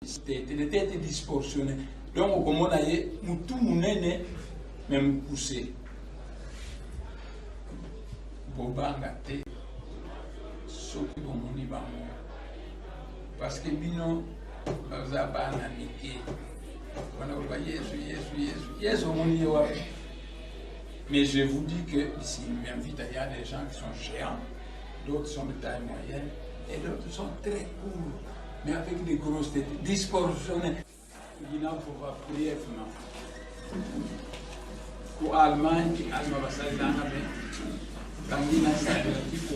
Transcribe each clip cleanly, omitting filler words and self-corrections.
Il était disproportionné. Donc, comme on a dit, tout le monde est même poussé. Bobangate, soki bomoni bango. Parce que bino, bazaba na mike. On a Yesu, omoni yewa. Mais je vous dis que ici, il m'invite, il y a des gens qui sont géants, d'autres sont de taille moyenne, et d'autres sont très courts, mais avec des grosses têtes, disproportionnées. Il y a pour brièvement. Pour l'Allemagne, l'Allemagne va s'arrêter en Amérique. Quand il y a ça, il faut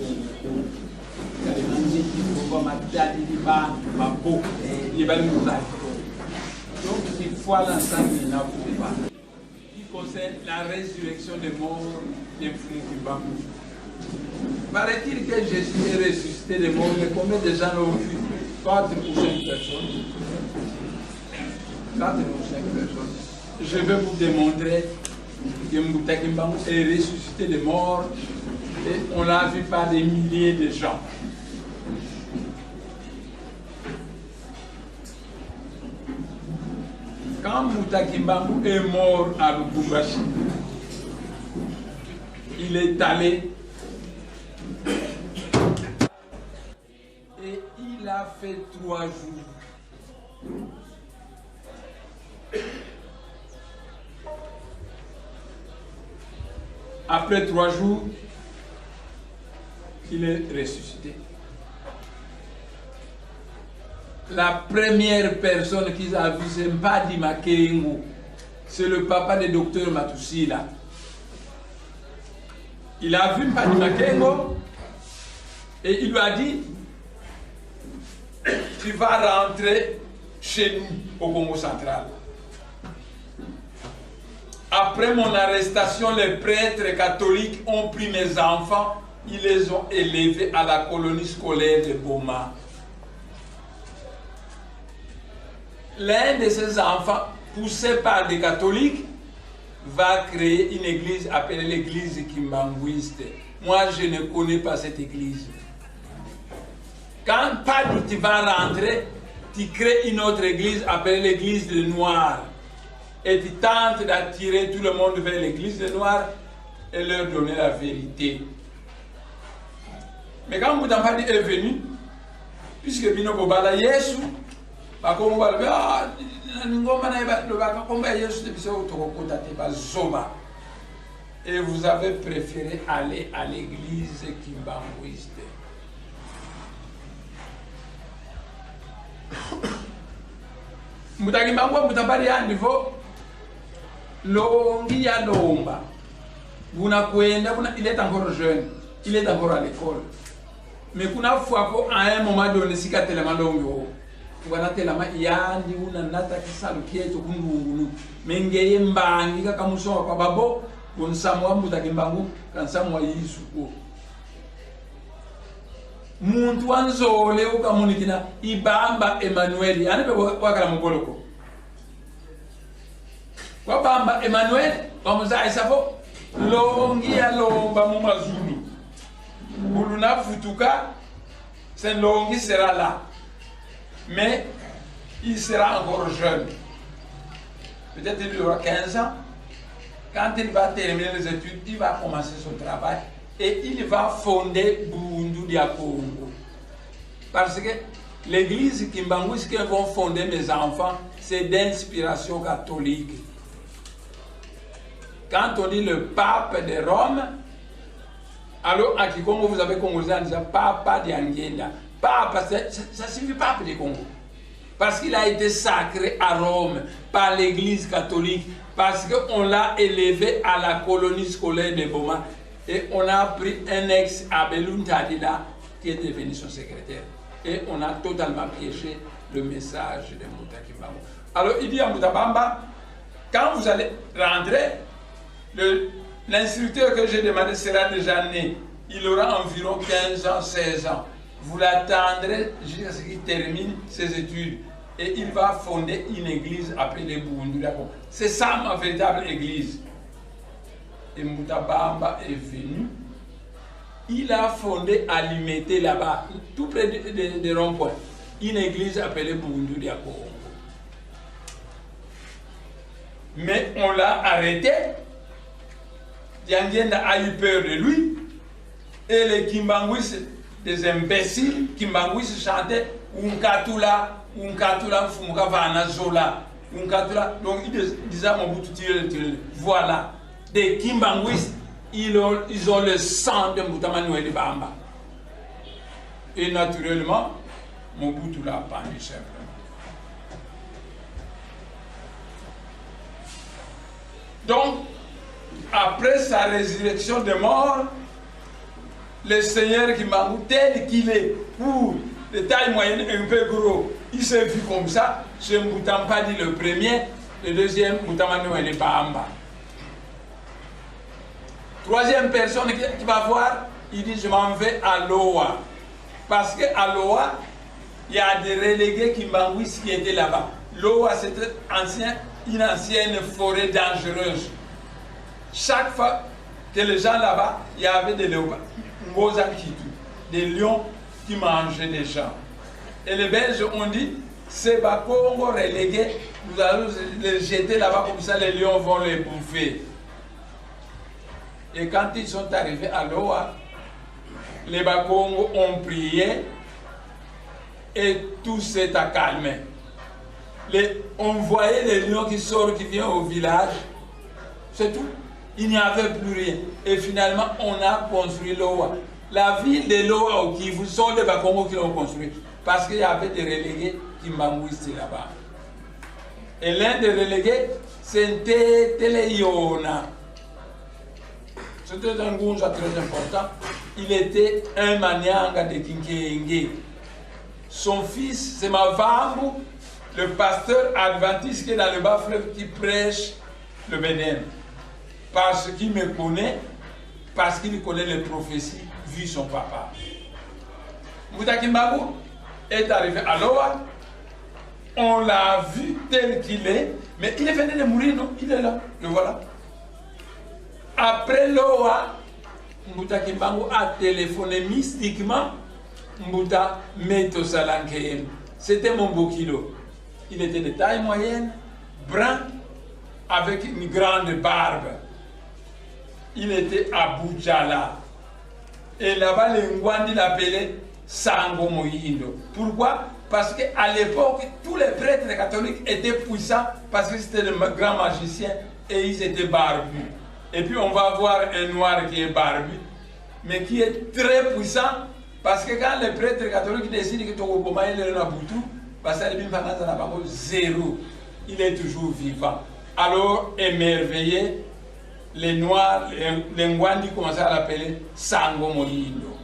donc, il faut l'ensemble il n'a pas. Qui concerne la résurrection des morts des Fumukibamou. Paraît-il que Jésus est ressuscité des morts, mais combien de gens l'ont vu? 4 ou 5 personnes. 4 ou 5 personnes. Je vais vous démontrer que Moutakimbamu est ressuscité des morts et on l'a vu par des milliers de gens. Quand Moutakimbamu est mort à Lubumbashi, il est allé et il a fait 3 jours. Après 3 jours, il est ressuscité. La première personne qu'ils ont vue, c'est Mpadi Makengo. C'est le papa du docteur Matusila. Il a vu Mpadi Makengo et il lui a dit, tu vas rentrer chez nous au Congo central. Après mon arrestation, les prêtres catholiques ont pris mes enfants, ils les ont élevés à la colonie scolaire de Boma. L'un de ces enfants, poussé par des catholiques, va créer une église appelée l'église Kimbanguiste. Moi, je ne connais pas cette église. Quand tu vas rentrer, tu crées une autre église appelée l'église des Noirs. Et tu tentes d'attirer tout le monde vers l'église des Noirs et leur donner la vérité. Mais quand Moutampadi est venu, puisque Bino Bobala Yesu, et vous avez préféré aller à l'église Kimbanguiste. Mutakimbangu Mutambari à niveau longi ya lomba. Il est encore jeune, il est encore à l'école. Mais kuna fois à un moment donné, si tellement longo. Wanatelama yandi una nata kisalu kieto kunungunu mengeye mbangi kaka musowa kwa babo kunsamwa Mutakimbangu kansamwa yisuko muntu wanzole ukamunikina ibamba Emmanuel anipe wakala mugoloko kwa bamba Emmanuel bamuzaye safo longi ya lomba mu mazulu buluna futuka c'est longi sera là. Mais il sera encore jeune. Peut-être qu'il aura 15 ans. Quand il va terminer les études, il va commencer son travail et il va fonder Bundu dia Congo. Parce que l'église Kimbanguiste qu'ils vont fonder mes enfants, c'est d'inspiration catholique. Quand on dit le pape de Rome, alors à Kikongo vous avez congolais en disant Papa d'Angela. Papa, ça signifie pape du Congo. Parce qu'il a été sacré à Rome par l'église catholique. Parce qu'on l'a élevé à la colonie scolaire de Boma. Et on a pris un ex-Abelou Tadila qui est devenu son secrétaire. Et on a totalement piégé le message de Mutakimbangu. Alors il dit à Mutabamba, quand vous allez rentrer, l'instructeur que j'ai demandé sera déjà né. Il aura environ 15 ans, 16 ans. Vous l'attendrez jusqu'à ce qu'il termine ses études. Et il va fonder une église appelée Bundu. C'est ça ma véritable église. Et Mutabamba est venu. Il a fondé à Limité là-bas, tout près des ronds-points. une église appelée Bundu à Congo. Mais on l'a arrêté. Diangenda a eu peur de lui. Et les Kimbanguis, des imbéciles, Kimbanguis chantaient Unkatula, Unkatula, Fumukavana, Zola, Unkatula. Donc ils disaient à Mobutu, voilà, des Kimbanguis, ils ont le sang de Moutamanuel Bamba. Et naturellement, Mobutu l'a pendu simplement. Donc, après sa résurrection de mort, le Seigneur Kimbangu, tel qu'il est, pour de taille moyenne un peu gros, il s'est vu comme ça, c'est Moutampadi le premier, le deuxième, Moutamanuel Bamba. Troisième personne qui va voir, il dit, je m'en vais à Loa. Parce qu'à Loa, il y a des relégués Kimbanguis qui étaient là-bas. Loa, c'était une ancienne forêt dangereuse. Chaque fois que les gens là-bas, il y avait des léopards, des lions qui mangeaient des gens. Et les Belges ont dit, ces Bakongo relégués, nous allons les jeter là-bas, comme ça les lions vont les bouffer. Et quand ils sont arrivés à Loa, les Bakongo ont prié et tout s'est calmé. On voyait les lions qui sortent, qui viennent au village, c'est tout. Il n'y avait plus rien. Et finalement, on a construit Loa. La ville de Loa au Kivu sont les Bakongo qui l'ont construit. Parce qu'il y avait des relégués qui m'angoissaient là-bas. Et l'un des relégués, c'était Téléiona. C'était un gounja très important. Il était un manianga de Kinkenge. Son fils, c'est Mavambu, le pasteur adventiste qui est dans le bas-fleuve qui prêche le Bénin. Parce qu'il me connaît, parce qu'il connaît les prophéties, vu son papa. Mouta Kimbangu est arrivé à Loa, on l'a vu tel qu'il est, mais il est venu de mourir, non? Il est là, le voilà. Après Loa, Mouta Kimbangu a téléphoné mystiquement Mouta Meto Salankeem. C'était mon beau kilo. Il était de taille moyenne, brun, avec une grande barbe. Il était à Boudjala. Et là-bas, les Ngwandi l'appelaient Sango Moyindo. Pourquoi? Parce qu'à l'époque, tous les prêtres catholiques étaient puissants parce que c'était des grands magiciens et ils étaient barbus. Et puis on va voir un noir qui est barbu, mais qui est très puissant parce que quand les prêtres catholiques décident que Togoboma est le Nabutu, zéro. Il est toujours vivant. Alors, émerveillé, les Noirs, les Ngwandi commençaient à l'appeler Sango Moyindo.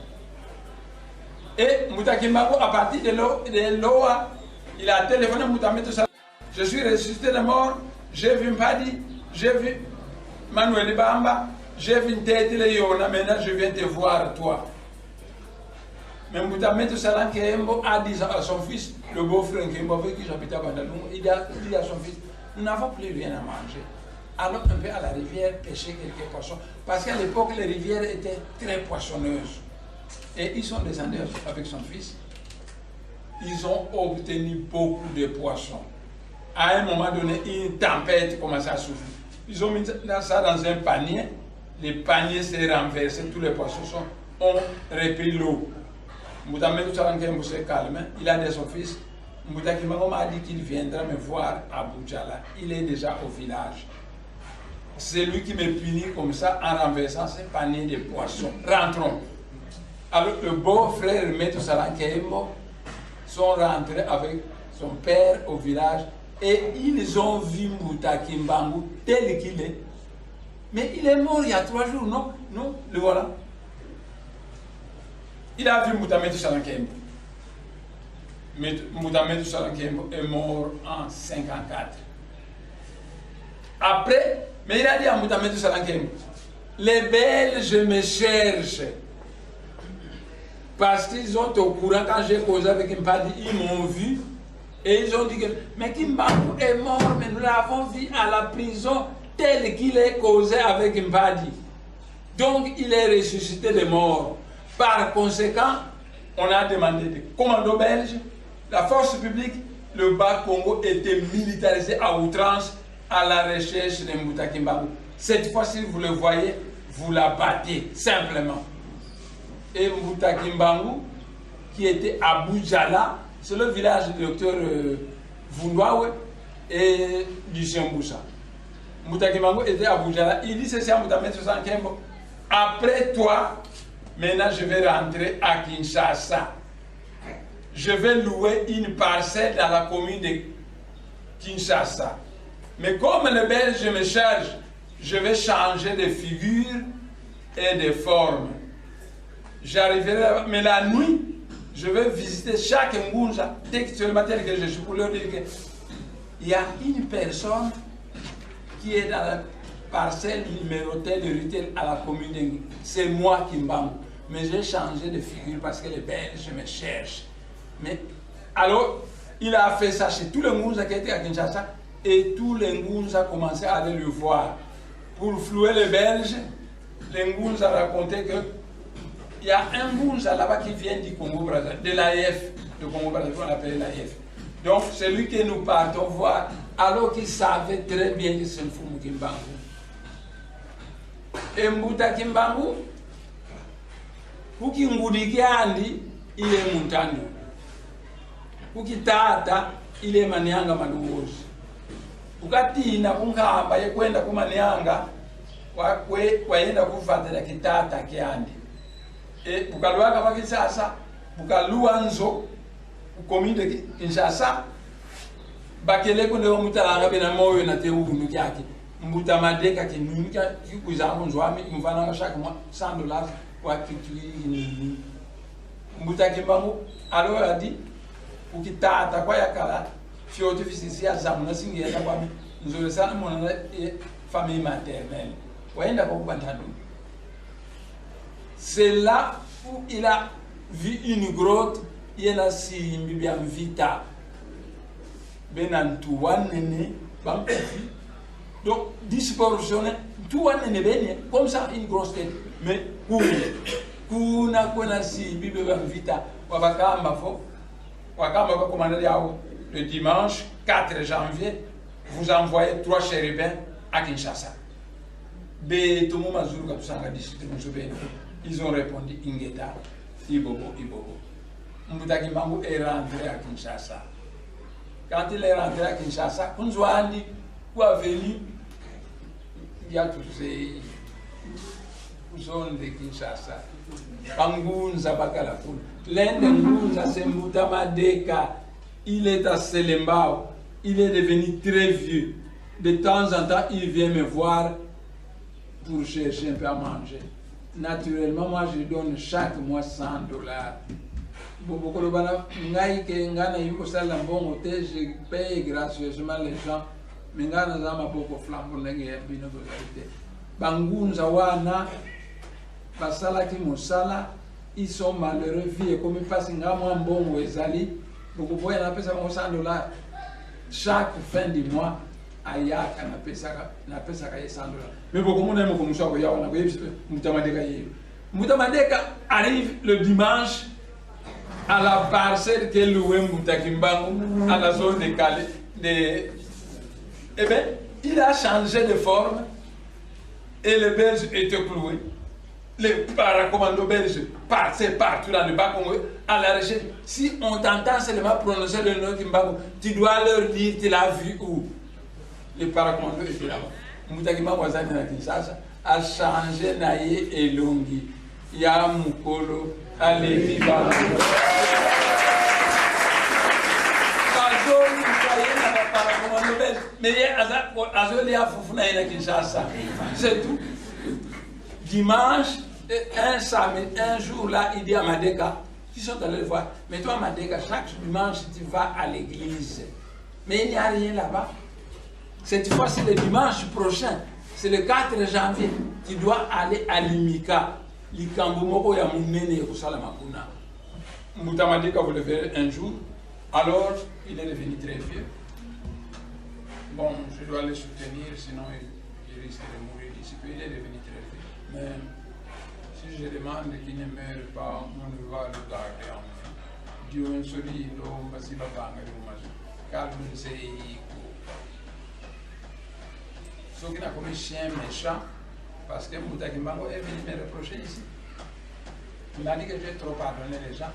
Et Mouta Kimbangu, à partir de Loa, il a téléphoné à Mouta Meto Salankeem. Je suis ressuscité de mort, j'ai vu Mpadi, j'ai vu Manuel Bamba, j'ai vu Téléiona, maintenant je viens te voir toi. Mais Mouta Meto Salankeem a dit à son fils, le beau-frère qui j'habitais à Bandalou, il dit à son fils, nous n'avons plus rien à manger. Allons un peu à la rivière pêcher quelques poissons. Parce qu'à l'époque, les rivières étaient très poissonneuses. Et ils sont descendus avec son fils. Ils ont obtenu beaucoup de poissons. À un moment donné, une tempête commençait à souffler. Ils ont mis ça dans un panier. Le panier s'est renversé. Tous les poissons ont repris l'eau. Mouta Meto Salankeem s'est calmé. Il a dit à son fils, Mouta Kimbangu m'a dit qu'il viendra me voir à Boudjala. Il est déjà au village. C'est lui qui me punit comme ça en renversant ce panier de poissons. Rentrons. Alors le beau-frère Meto Salankeem sont rentrés avec son père au village et ils ont vu Mouta Kimbangu tel qu'il est. Mais il est mort il y a 3 jours, non? Non, le voilà. Il a vu Mouta Meto Salankeem. Mouta Meto Salankeem est mort en 54. Après, mais il a dit à Mouta Meto Salankeem, les Belges me cherchent. Parce qu'ils sont au courant, quand j'ai causé avec Mpadi, ils m'ont vu. Et ils ont dit que, mais Kimbangu est mort, mais nous l'avons vu à la prison tel qu'il est causé avec Mpadi. Donc il est ressuscité de mort. Par conséquent, on a demandé des commandos belges La force publique, le Bas-Congo était militarisé à outrance à la recherche de Mbouta Kimbangu. Cette fois-ci, vous le voyez, vous la battez simplement. Et Mbouta Kimbangu, qui était à Boudjala, c'est le village du docteur Vundwawe et Lucien Boussa. Mbouta Kimbangu était à Boudjala. Il dit ceci à Mbouta Maître Sankembo. Après toi, maintenant je vais rentrer à Kinshasa. Je vais louer une parcelle dans la commune de Kinshasa. Mais comme les Belges me chargent, je vais changer de figure et de forme. J'arriverai, mais la nuit, je vais visiter chaque Ngunza, textuellement tel que je suis, pour leur dire qu'il y a une personne qui est dans la parcelle numérotée de Rutel à la commune de Ngunza. C'est moi qui m'en. Mais j'ai changé de figure parce que les Belges me cherchent. Mais alors, il a fait ça chez tous les Ngunza qui étaient à Kinshasa et tous les Ngunza commençaient à aller le voir. Pour flouer les Belges, les Ngunza racontaient que il y a un Ngunza là-bas qui vient du Congo-Brazzaville, de l'AIF, de Congo-Brazzaville, on l'appelait l'AIF. Donc, c'est lui que nous partons voir, alors qu'il savait très bien que c'est un Mfumu Kimbangu. Et Mbouta Kimbangu, kuki ngudiki andi, il est Muntando. Kuki tata, il est Manianga Maluozi. Ukatina kunkamba yekwenda kumanianga kwenda kufatela kitata kyandi bukalwaka pakisasa bukaluanzo ukominde Kinshasa bakeleko ndio mutalanga bena moyo na teunu kyake Mbuta Madeka kinunika kikuzangu nzwami mfana chaque mois $100 kwa kitu hii Mbuta Kimbangu alors a dit ukitata kwa yakala fioto fisisia zamu na singiyenda kwami nzole sana mona famille maternelle waenda kwa Bantadu. C'est là où il a vu une grotte, il a si bien vita benantu wanene bankofi donc disproportionné tout wanene benye comme ça une grosse tête mais kuna kuna si bien vita wabakamba fo wakamba kwa commandant yao. Le dimanche 4 janvier, vous envoyez 3 chérubins à Kinshasa. Ils ont répondu Ingeta, Ibobo, Ibobo. Mbouta Kimbangu est rentré à Kinshasa. Quand il est rentré à Kinshasa, Kunzwandi, où est venu, il y a tous ces zones de Kinshasa. Bangunza Bakalafun. L'un de Ngunza, c'est Mbouta Madeka. Il est à Selembao, il est devenu très vieux. De temps en temps, il vient me voir pour chercher un peu à manger. Naturellement, moi, je donne chaque mois $100. Je paye gracieusement les gens. Mais ils sont malheureux, vie comme ils passent un bon ezali. Donc, vous voyez, on appelle ça $100 chaque fin du mois. Ayaka na pesa $100. Mais beaucoup de gens comme ça, Mbouta Madeka arrive le dimanche à la parcelle que loué Mbouta Kimbangu à la zone de Calais. Eh bien, il a changé de forme et les Belges étaient cloués. Les paracommandos belges passaient partout dans le Bas-Congo à la recherche. Si on t'entend seulement prononcer le nom Kimbangu, tu dois leur dire tu l'as vu où. Les paracommandos étaient là-bas. Mbouta Kimbangu a changé Naye et Longi. Ya Mukolo, Alevi Bango. Mais c'est tout. Dimanche, un jour là, il dit à Madeka, ils sont allés le voir, mais toi Madeka, chaque dimanche tu vas à l'église. Mais il n'y a rien là-bas. Cette fois c'est le dimanche prochain, c'est le 4 janvier, tu dois aller à Limika. Mbouta Madeka voulait faire un jour, alors il est devenu très vieux. Bon, je dois le soutenir, sinon il risque de mourir d'ici peu. Il est devenu très vieux. Mais si je demande qu'il ne meure pas, on va le garder en vie. Dieu un soli lo basi babanga le majo calme c'est ce qui n'a comme chien méchant parce que Moutaki Mbango est venu me reprocher ici. Il m'a dit que j'ai trop pardonné les gens.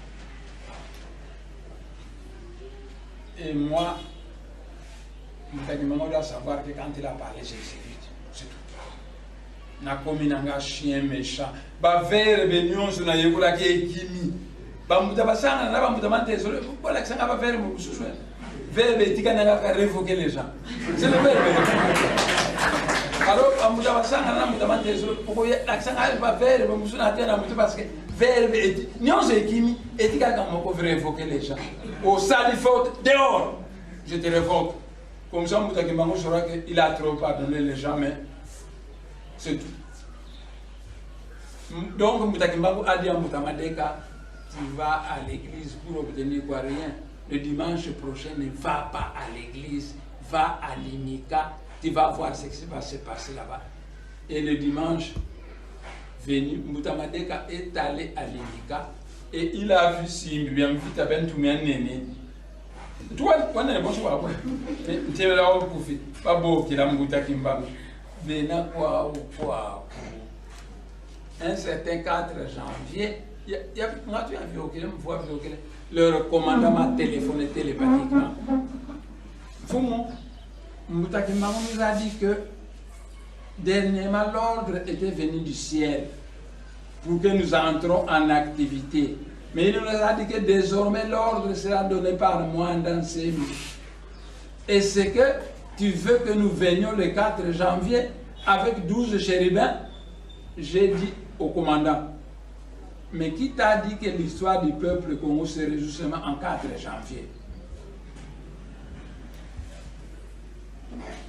Et moi, Moutaki Mbango doit savoir que quand il a parlé, j'ai essayé. C'est tout. Na commis un chien méchant. Ba verre benyon sur na yekola ki ekimi. Ba muta basanga na ba muta mantezo. Voilà que ça va faire mon sous. Verbe etika na ka révoquer les gens. C'est le verbe. Alors, amuta basanga na muta mantezo. Pourquoi l'accent va faire mon sous na tena muta parce que verbe etika. Nyon se ekimi etika ka moko révoquer les gens. Au sali faute dehors. Je te révoque. Comme ça muta ki mango saura que il a trop pardonné les gens mais c'est tout. Donc, Moutaki Mbango a dit à Moutamadeka, tu vas à l'église pour obtenir quoi? Rien. Le dimanche prochain, ne va pas à l'église, va à l'Imika, tu vas voir ce qui va se passer là-bas. Et le dimanche venu, Moutamadeka est allé à l'Imika et il a vu si bien vite à ben tout bien néné. Toi, on est bon choix. Tu es là au profit. Pas beau qu'il a Moutaki Mbango. Mais n'a quoi ou quoi? Un certain 4 janvier, le commandant m'a téléphoné télépathiquement. Foumou, Moutaki Mbango nous a dit que dernièrement l'ordre était venu du ciel pour que nous entrons en activité. Mais il nous a dit que désormais l'ordre sera donné par moi dans ces minutes. Et c'est que tu veux que nous venions le 4 janvier avec 12 chérubins? J'ai dit au commandant, mais qui t'a dit que l'histoire du peuple Congo se résout seulement en 4 janvier?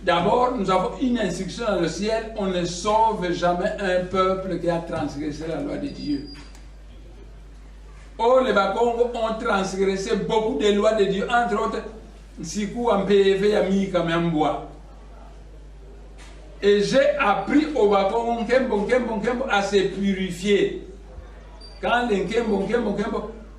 D'abord, nous avons une instruction dans le ciel, on ne sauve jamais un peuple qui a transgressé la loi de Dieu. Or, les Bakongo ont transgressé beaucoup de lois de Dieu, entre autres, Sikou Ampeve Yamika Memboa. Et j'ai appris au Bakongo Nkembo à se purifier. Quand le Nkembo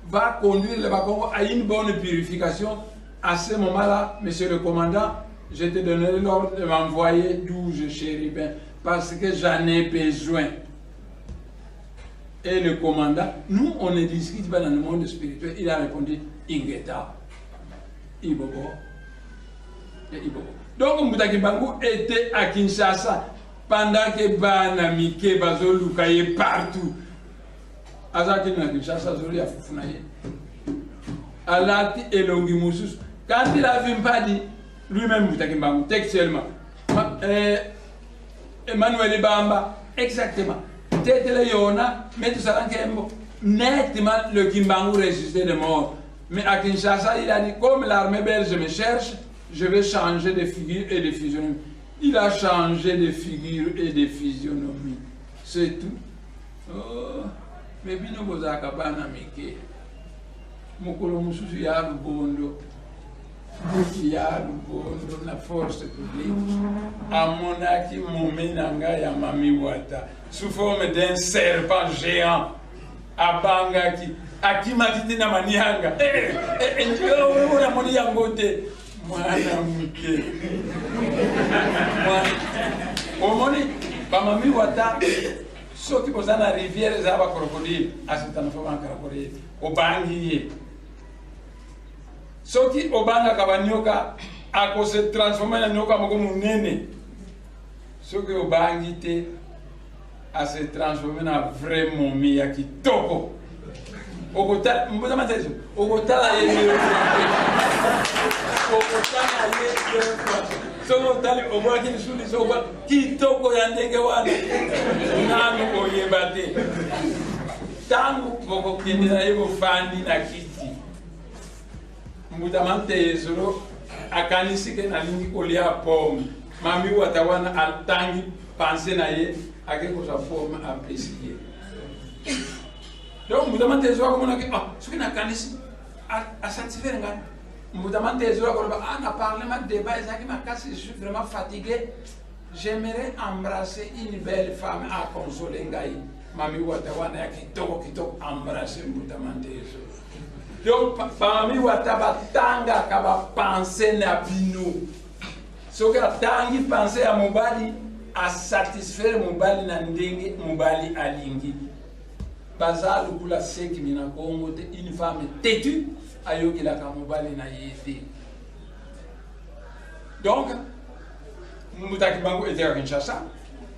va conduire le Bakongo à une bonne purification, à ce moment-là, monsieur le commandant, je te donnerai l'ordre de m'envoyer 12 chérubins parce que j'en ai besoin. Et le commandant, nous on ne discute pas dans le monde spirituel, il a répondu Ingeta, Ibobo et Ibobo. Donc Moutaki Mbango était à Kinshasa pendant que Bana Mike Bazolukaye partout. Azaki na Kinshasa Zoli a Fufunaye. Alati Elongi Moussous. Quand il a vu Mpadi, lui-même Moutaki Mbango, textuellement, Emmanuel Bamba, exactement. Tétele Yona, mais tout ça nettement le Kimbangu ressuscité de mort. Mais à Kinshasa, il a dit, comme l'armée belge me cherche, je vais changer de figure et de physionomie. Il a changé de figure et de physionomie. C'est tout. Oh, mais bien nous vous acabana mike. Mokolo mususu ya lubondo. Ya lubondo na force publique. Amonaki momenanga ya mami wata. Sous forme d'un serpent géant. Abangaki. Akimatiti na manianga. Ndio una moni yangote. Mwana mke. Omoni bamami wata soki bozana rivière za ba crocodile asitana fama crocodile obangi soki obanga kabanyoka ako se transformer na nyoka moko munene soki obangi te a se transformer na vrai momie ya kitoko okota mboza matezo okotala ye so tali oba ki suli so ba ki toko ya ndenge wana nanu oyebate tangu boko kindira yebo fandi na kiti mutamante yezoro akanisi ke na lingi kolia pomme mami watawana altangi penser na ye akeko sa pomme apprécier donc mutamante yezoro ko monaki ah soki na kanisi a satisfaire ngani. Je suis vraiment fatigué. J'aimerais embrasser une belle femme à consoler. Mami Watawana Kitoko embrasser Moutamante. Donc, parmi wataba tanga kaba penser na bino. Ce que tangi penser à mobali à satisfaire mobali na ndenge mobali alingi. Bazal pour la sec mina Congo une femme têtue ayoki la mobali na yete. Donc, Moutaki Bango était à Kinshasa.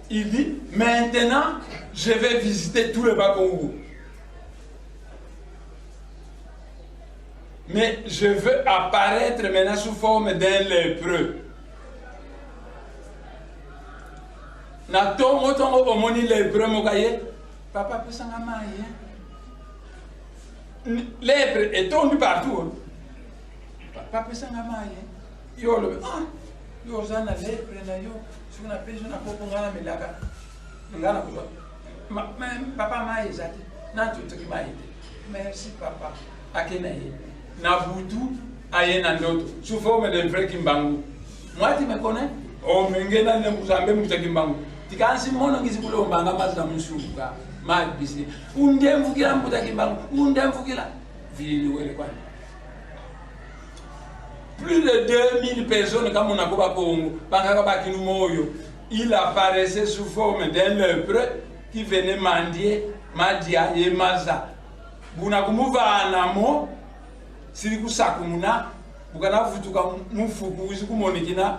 Il dit maintenant je vais visiter tout le Bas-Congo. Mais je veux apparaître maintenant sous forme d'un lépreux. Na tongo tongo omoni lépreux mokaye, papa peut s'en amayer. Lèpre est tombé partout. Papa peut s'en amayer. Yo le yo zana lèpre na yo, si on appelle je na popo ngana melaka. Ngana ko. Papa maye zati. Na tout qui maye. Merci papa. Akenaye. Na butu aye na ndoto sous forme de vrai kimbangu. Moi tu me connais? Oh mengena ne muzambe mutakimbangu. Tikansi mono ngizikulo mbanga mazza musuka. Ma bisi. Undemvukira mutakimbangu. Undemvukira. Vili wele kwa. Plus de 2000 personnes comme on a koba Congo, bangaka bakinu moyo. Il apparaissait sous forme d'un lépreux qui venait mendier madia et maza. Buna kumuva namo siriku sakumuna bukana futuka mufuku usiku monikina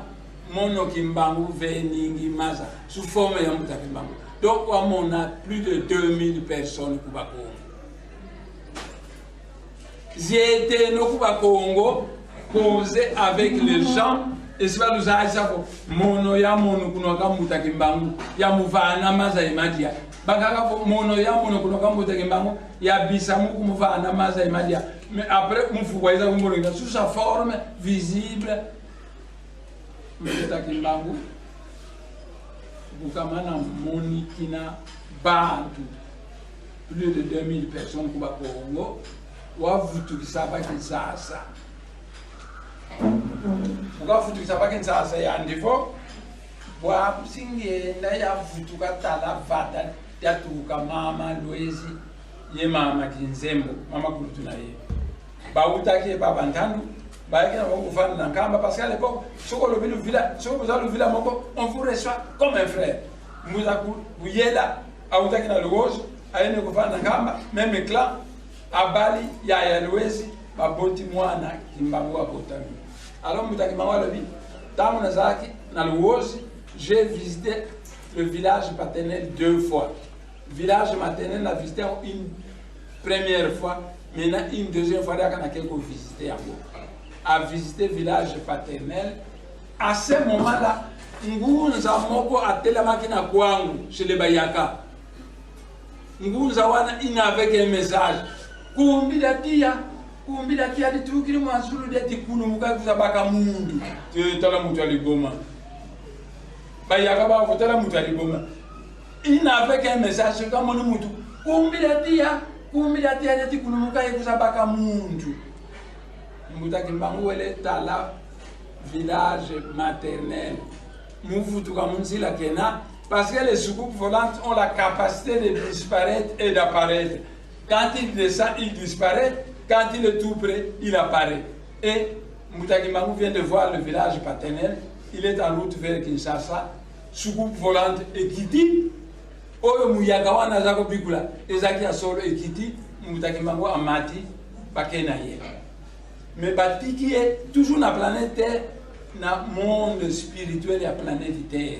mono kimbangu veningi maza sous forme ya mutakimbangu. Donc on a plus de 2000 personnes kuba Congo. J'ai été no kuba Congo posé avec les gens et c'est pas nous a ça mono ya mono kunoka mutakimbangu ya muvana maza imadia. Bangaka mono ya mono kunoka mutakimbangu ya bisamu kumuvana maza imadia. Mais après, sous sa forme visible, Mutakimbangu, Bukamana Monikina Bantu, plus de 2000 personnes qui sont au Congo, Wavutu Kisaba Kinsasa. Wavutu Kisaba Kinsasa Yandifo, Wapsinge, Nayavutu Katala Vata, Yatuka Mama Louisi, Yemama Kinzembo, Mama Kulutunaye. Bautaki Babantandu, Baïkina Wofan Nankamba, parce qu'à l'époque, ce qu'on le village, ce que vous avez le village, on vous reçoit comme un frère. Mouzakou, vous y êtes là, à Outaki na Lugos, à Yene Wofan Nankamba, même les clans, à Bali, Yaya Louesi, à Bontimouana, Kimbango à Botami. Alors, Moutaki Mawa Levi, dans Nazaki, na Lugos, j'ai visité le village paternel 2 fois. Le village maternel a visité une première fois. Maintenant, une deuxième fois, il y a quelqu'un qui visité à visiter le village paternel. À ce moment-là, Ngunza Moko a télémarqué na Kwangu chez les Bayaka. Ngunza Wana in avec un message. Kumbila tia di tukiri mazulu de tikunu muka kuzabaka mundu. Tala mutu aligoma. Bayaka ba tala mutu aligoma. In avec un message comme on mutu. Kumbila tia de tikunu muka kuzabaka mundu. Mutakimbangu ele tala village maternel. Parce que les soucoupes volantes ont la capacité de disparaître et d'apparaître. Quand il descend, il disparaît. Quand il est tout près, il apparaît. Et Mutakimbangu vient de voir le village paternel. Il est en route vers Kinshasa. Soucoupe volante Ekiti. Oyo Muyagawa Nazako Bikula. Ezaki Asolo Ekiti. Mutakimbangu Amati. Bakenaye. Mais Bati qui est toujours dans la planète Terre, dans le monde spirituel et la planète Terre.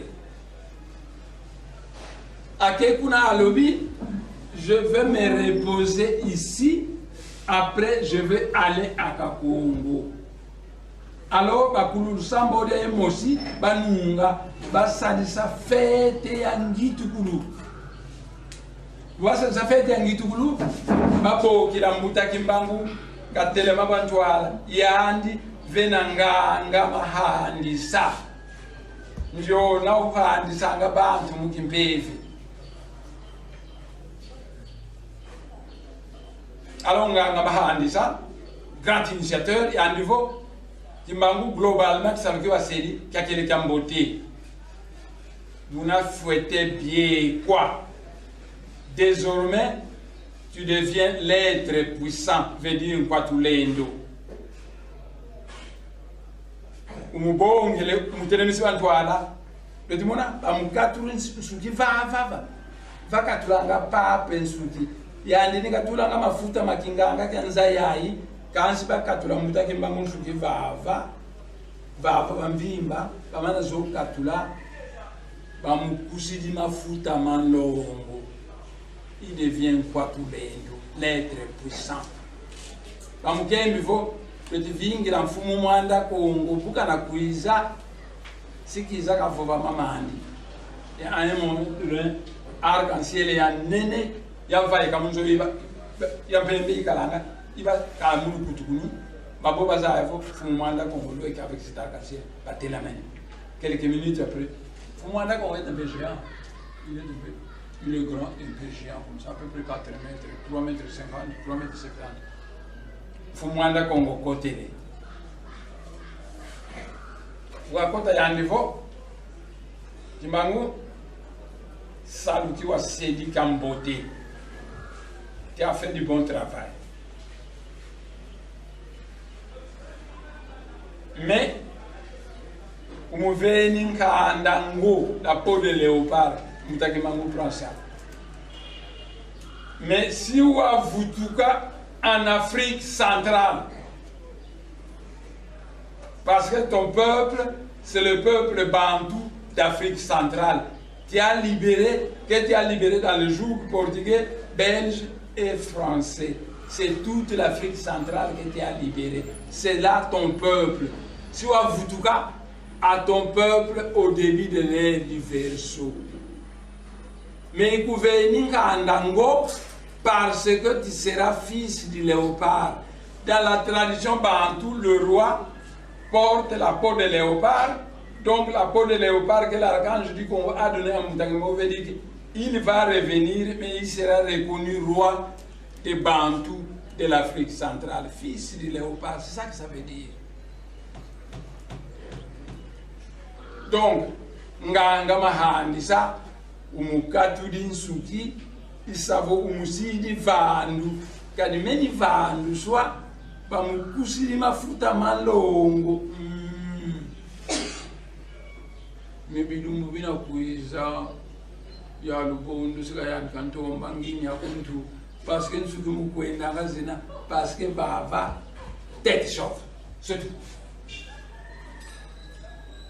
À Kekuna Alobi, je vais me reposer ici. Après, je vais aller à Kakongo. Alors, Bakulu Sambo de Mosi, Banunga, Basadisa fête ya Ngitukulu. Voici sa fête ya Ngitukulu. Babo Kilambutakimbangu. Katelema bantwala yandi venanga mahandisa njo na uhandisa ngabantu mukimpevi. Alors nga mahandisa grand initiateur et à niveau Kimbangu globalement qui s'en va série qui a quel Camboté. Vous n'a fouetté bien quoi. Désormais tu deviens l'être puissant, veut dire quoi tout l'endo. Umubongele umutelemisi bantu wala. Betimona bamukatula nsuki va katulanga pape nsuki. Yani ni katulanga mafuta makinganga kanza yayi kansi bakatula mutake mbango nsuki vava bamvimba bamana zo katula bamukusidi mafuta malongo. Il devient quoi tout l'être puissant. Bamukembi vo petivingira mfumu mwanda kongo puka na kuiza sikiza kavova mamandi ya ayemo le arc-en-ciel ya nene ya vai kamunzo iba ya pembe ikalanga iba kamulu kutukuni maboba za vo mfumu mwanda kongo lo avec cet arc-en-ciel battait la main. Quelques minutes après mfumu mwanda kongo est un peu géant. Il est grand, un peu géant comme ça, à peu près 4 mètres, 3 mètres 50, 3 mètres 50. Fumwanda Kongo côté. Wakota ya niveau, Timangu, saluti wa Sedi Kambote. Tu as fait du bon travail. Mais, umuveni ndango la peau de léopard, mutakimangu prend ça. Mais si vous avez en Afrique centrale, parce que ton peuple, c'est le peuple bantou d'Afrique centrale, que tu as libéré dans le joug portugais, belge et français. C'est toute l'Afrique centrale que tu as libérée. C'est là ton peuple. Si vous avez à ton peuple au début de l'ère du Verseau. Mais gouverner Kandango parce que tu seras fils du léopard. Dans la tradition bantou, le roi porte la peau de léopard. Donc la peau de léopard que l'archange dit qu'on a donné à Moutangimo veut dire qu'il va revenir, mais il sera reconnu roi des Bantous de l'Afrique centrale. Fils du léopard, c'est ça que ça veut dire. Donc, Nganga Mahandisa, Umukatudi Nsuki, Isavo Umusidi Vandu, Kadimeni Vandu, soit Bamukusidi Mafuta Malongo. Mebidumu bina kuiza ya lubondo sika ya kantomba nginya kuntu parce que nsuki mukwenda ngazina parce que bava tête chauffe c'est tout.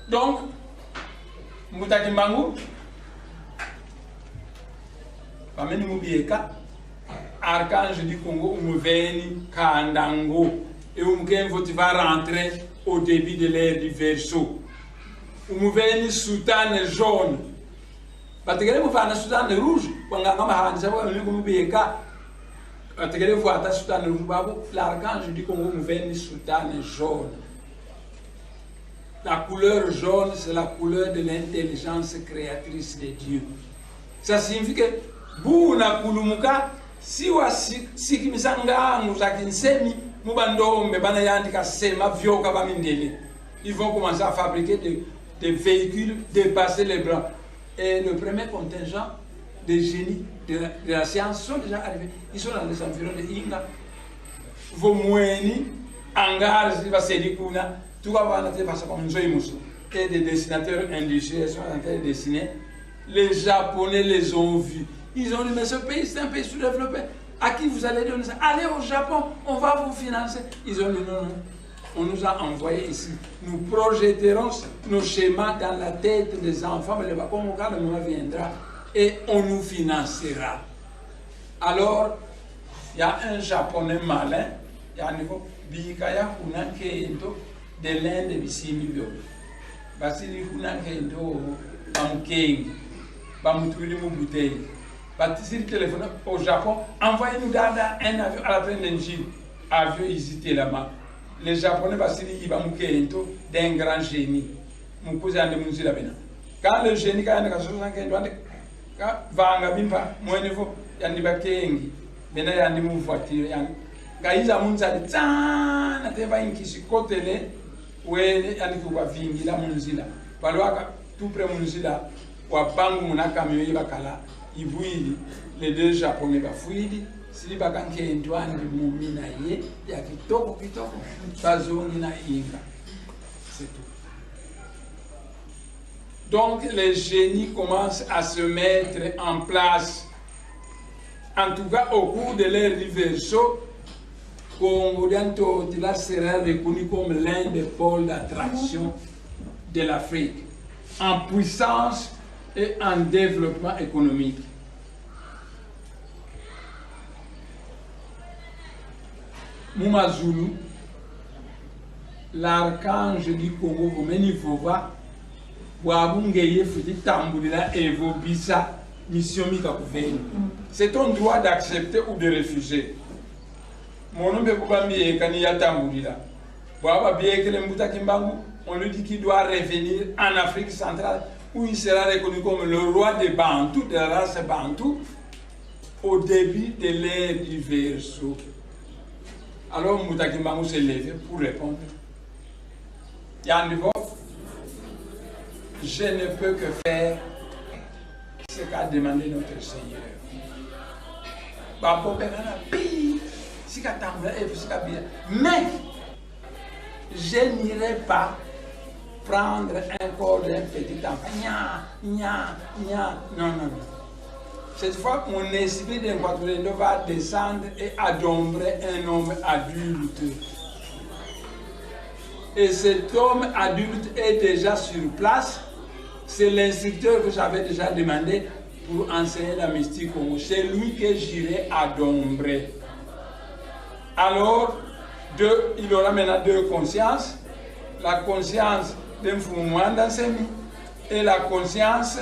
Donc mutaki mangu bameni mubieka archange du Congo umuveni kandango et umkenvo tu vas rentrer au début de l'ère du Verseau. Umuveni soutane jaune. Bategere mufana soutane rouge. Wanganga mahanza wa mubieka. Bategere vuata soutane rouge babo. L'archange du Congo umuveni soutane jaune. La couleur jaune, c'est la couleur de l'intelligence créatrice de Dieu. Ça signifie que Buna kulumuka siwa sikimisanga muzakinsemi mubandombe bana yandika sema vyoka bamindele. Ils vont commencer à fabriquer des véhicules dépasser les blancs. Et le premier contingent des génies de la science sont déjà arrivés. Ils sont dans les environs de Inga. Vomoueni, Angar, Sedikuna, tout va voir et des dessinateurs industriels sont en train de dessiner. Les Japonais les ont vus. Ils ont dit, mais ce pays, c'est un pays sous-développé. À qui vous allez donner ça? Allez au Japon, on va vous financer. Ils ont dit, non, non. On nous a envoyé ici. Nous projetterons nos schémas dans la tête des enfants, mais le moment viendra et on nous financera. Alors, il y a un Japonais malin, il y a un niveau, Bikaya Hunakendo, de l'Inde de Bissimibio. Basili Hunakendo, Bamkeng, Bamutuli Mubutei. Baptiste téléphone au Japon, envoyez-nous un avion à la plaine d'Enjil. Avion hésité là-bas. Les Japonais basili Ibamukento d'un grand génie. Mon cousin de Munzila Bena. Quand le génie, quand il y a 75 ans, Vanga Bimpa, moi niveau, Yandiba Kengi, Bena Yandimu voiture, Gaïza Munzali, Tana Teva Inkisi Kotele, où Yandiku Vingi, la Munzila. Paloaka, tout près Munzila, ou à Bangu Munakami Bakala, Ibouili, les deux Japonais Bafouili, si bakanke ndwani mumina ye ya kitoko bazongi na inga. C'est tout. Donc les génies commencent à se mettre en place. En tout cas, au cours de leur vie verso, Congo sera reconnu comme l'un des pôles d'attraction de l'Afrique, en puissance et en développement économique. Mouma Zulu, l'archange du Congo, Vomeni-Vova, Wabungeye Futi Tambourila et Vobisa, mission Mikakouveni. C'est ton droit d'accepter ou de refuser. Mon nom est Boubami et Kaniya Tambourila. On lui dit qu'il doit revenir en Afrique centrale où il sera reconnu comme le roi des Bantous, de la race Bantou, au début de l'ère du Verseau. Alors Moutaki Mbangou s'est levé pour répondre. Yannivo, je ne peux que faire ce qu'a demandé notre Seigneur. Mais je n'irai pas prendre un corps d'un petit enfant. Non. Cette fois, mon esprit d'Inquatorendo va descendre et adombrer un homme adulte. Et cet homme adulte est déjà sur place. C'est l'instructeur que j'avais déjà demandé pour enseigner la mystique. C'est lui que j'irai adombrer. Alors, il aura maintenant deux consciences. La conscience d'un Fumouandansemi et la conscience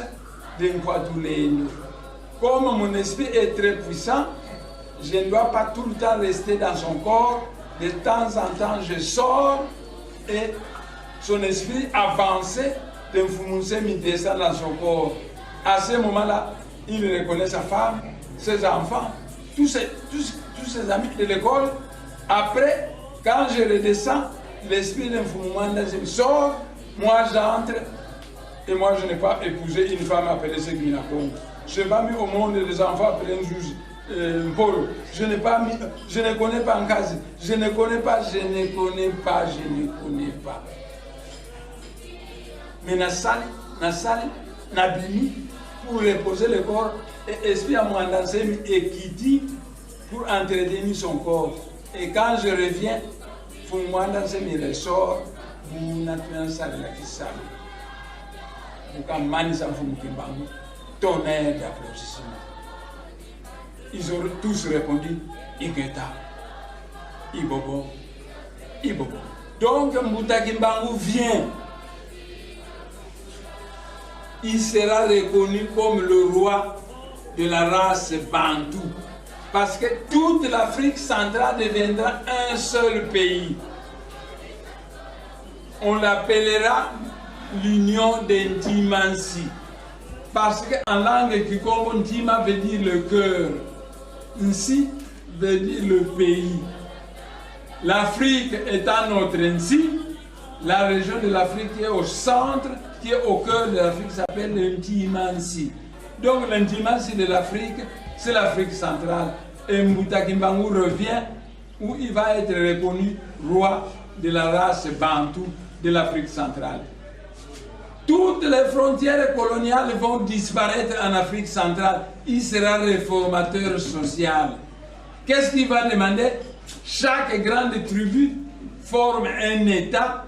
d'un Kwatulendo. Comme mon esprit est très puissant, je ne dois pas tout le temps rester dans son corps. De temps en temps, je sors et son esprit avancé d'un Fumounsemi descend dans son corps. À ce moment-là, il reconnaît sa femme, ses enfants, tous ses amis de l'école. Après, quand je redescends, l'esprit d'un Fumouandansemi sort, moi j'entre et moi je n'ai pas épousé une femme appelée Segmina Congo. Je n'ai pas mis au monde des enfants appelés Paul. Je ne connais pas Nkazi. Je ne connais pas. Mais Nassali, Nabimi, pour reposer le corps, et esprit à moi dansé et qui dit pour entretenir son corps. Et quand je reviens, pour moi danser me ressort, vous n'avez pas la kisame. Vous quand manisa fumukimbangu. Tonnerre d'applaudissements. Ils ont tous répondu Igeta, Ibobo, Ibobo. Donc Moutaki Mbangou vient. Il sera reconnu comme le roi de la race Bantou. Parce que toute l'Afrique centrale deviendra un seul pays. On l'appellera l'Union d'Intimancy. Parce qu'en langue Kikongo, Ntima veut dire le cœur. Nsi veut dire le pays. L'Afrique étant notre Nsi, la région de l'Afrique qui est au centre, qui est au cœur de l'Afrique, s'appelle l'Intimancy. Donc l'Intimancy de l'Afrique, c'est l'Afrique centrale. Et Moutaki Mbangou revient où il va être reconnu roi de la race Bantou de l'Afrique centrale. Toutes les frontières coloniales vont disparaître en Afrique centrale. Il sera réformateur social. Qu'est-ce qu'il va demander? Chaque grande tribu forme un État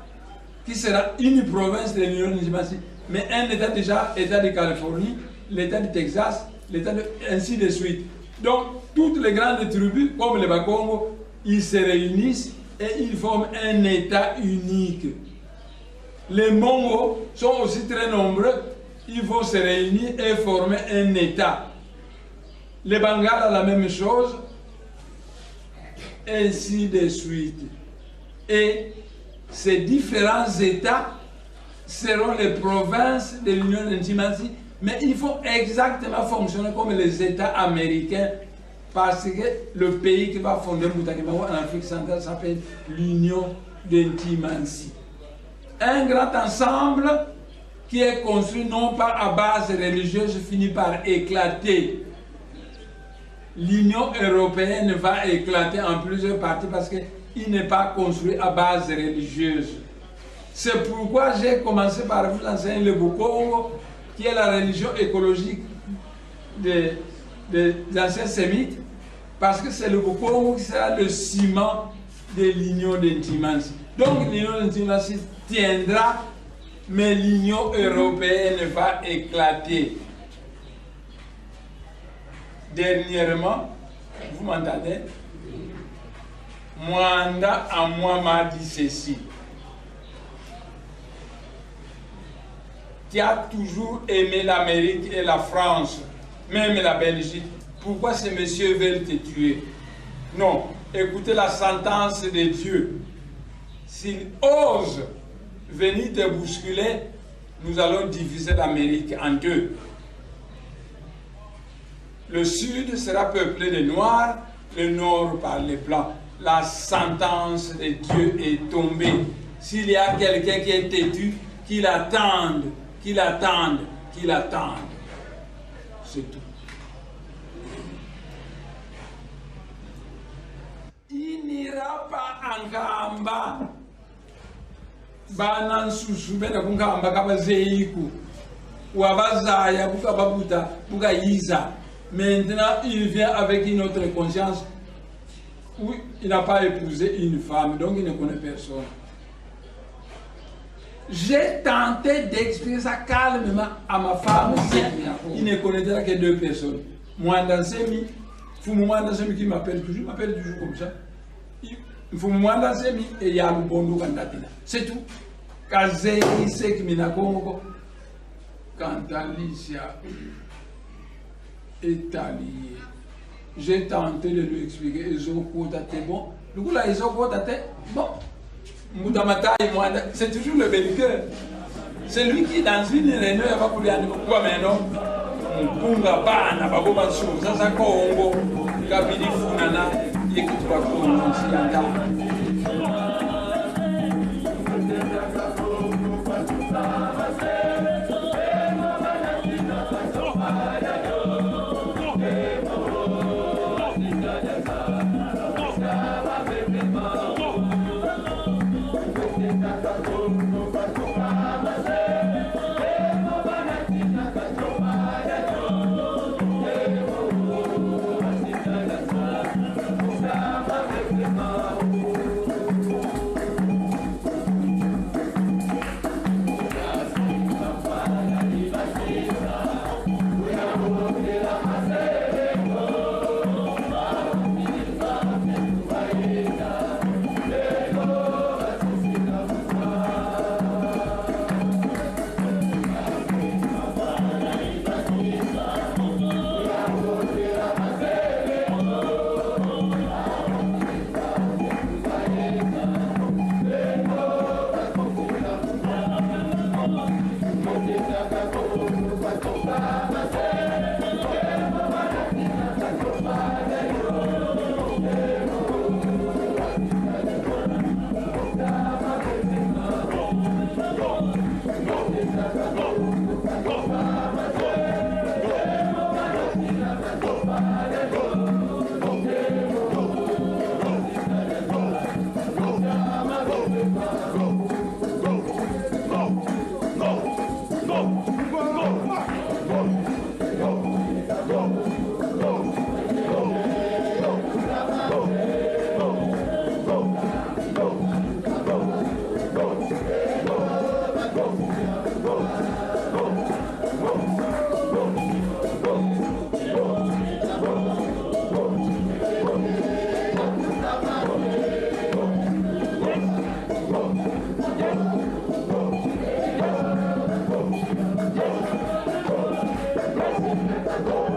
qui sera une province de l'Union d'Intimancy, mais un État déjà, État de Californie, l'État du Texas, l'État de... ainsi de suite. Donc, toutes les grandes tribus, comme les Bakongo, ils se réunissent et ils forment un État unique. Les Mongos sont aussi très nombreux, ils vont se réunir et former un État. Les Bengales, la même chose, ainsi de suite. Et ces différents États seront les provinces de l'Union d'Intimancy, mais ils vont exactement fonctionner comme les États américains, parce que le pays qui va fonder Moutaki Mbangou en Afrique centrale s'appelle l'Union d'Intimancy. Un grand ensemble qui est construit non pas à base religieuse finit par éclater. l'Union européenne va éclater en plusieurs parties parce qu'il n'est pas construit à base religieuse. C'est pourquoi j'ai commencé par vous enseigner le Bukongo, qui est la religion écologique des anciens sémites, parce que c'est le Bukongo qui sera le ciment de l'union d'Intimansi. Donc l'union d'Intimansi tiendra, mais l'Union européenne va éclater. Dernièrement, vous m'entendez? Mwanda à moi m'a dit ceci. Qui a toujours aimé l'Amérique et la France, même la Belgique. Pourquoi ces messieurs veulent te tuer? Non, écoutez la sentence de Dieu. S'ils osent venir te bousculer, nous allons diviser l'Amérique en deux. Le sud sera peuplé de noirs, le nord par les blancs. La sentence de Dieu est tombée. S'il y a quelqu'un qui est têtu, qu'il attende, qu'il attende, qu'il attende. C'est tout. Il n'ira pas en Kamba. Banan susu bena kunkamba kabazeiku. Wabazaya buka babuta, buka yiza. Maintenant, il vient avec une autre conscience où il n'a pas épousé une femme, donc il ne connaît personne. J'ai tenté d'expliquer ça calmement à ma femme, il ne connaîtra que deux personnes. Mwanda Semi, Mwanda Semi qui m'appelle toujours comme ça. Mwanda Semi et Yalu Bondo Kandatina. C'est tout. Kazei Sek Minakongo, Kantalicia est allié. J'ai tenté de lui expliquer, ils ont cotaté bon. Du coup là, ils ont cotaté bon. C'est toujours le belliqueur. C'est lui qui, dans une réunion, il va couler à quoi maintenant? Mpunga bana, baboma sou, sasa Kongo, kabidi funana, yekutuba Kongo, siyanda. Go.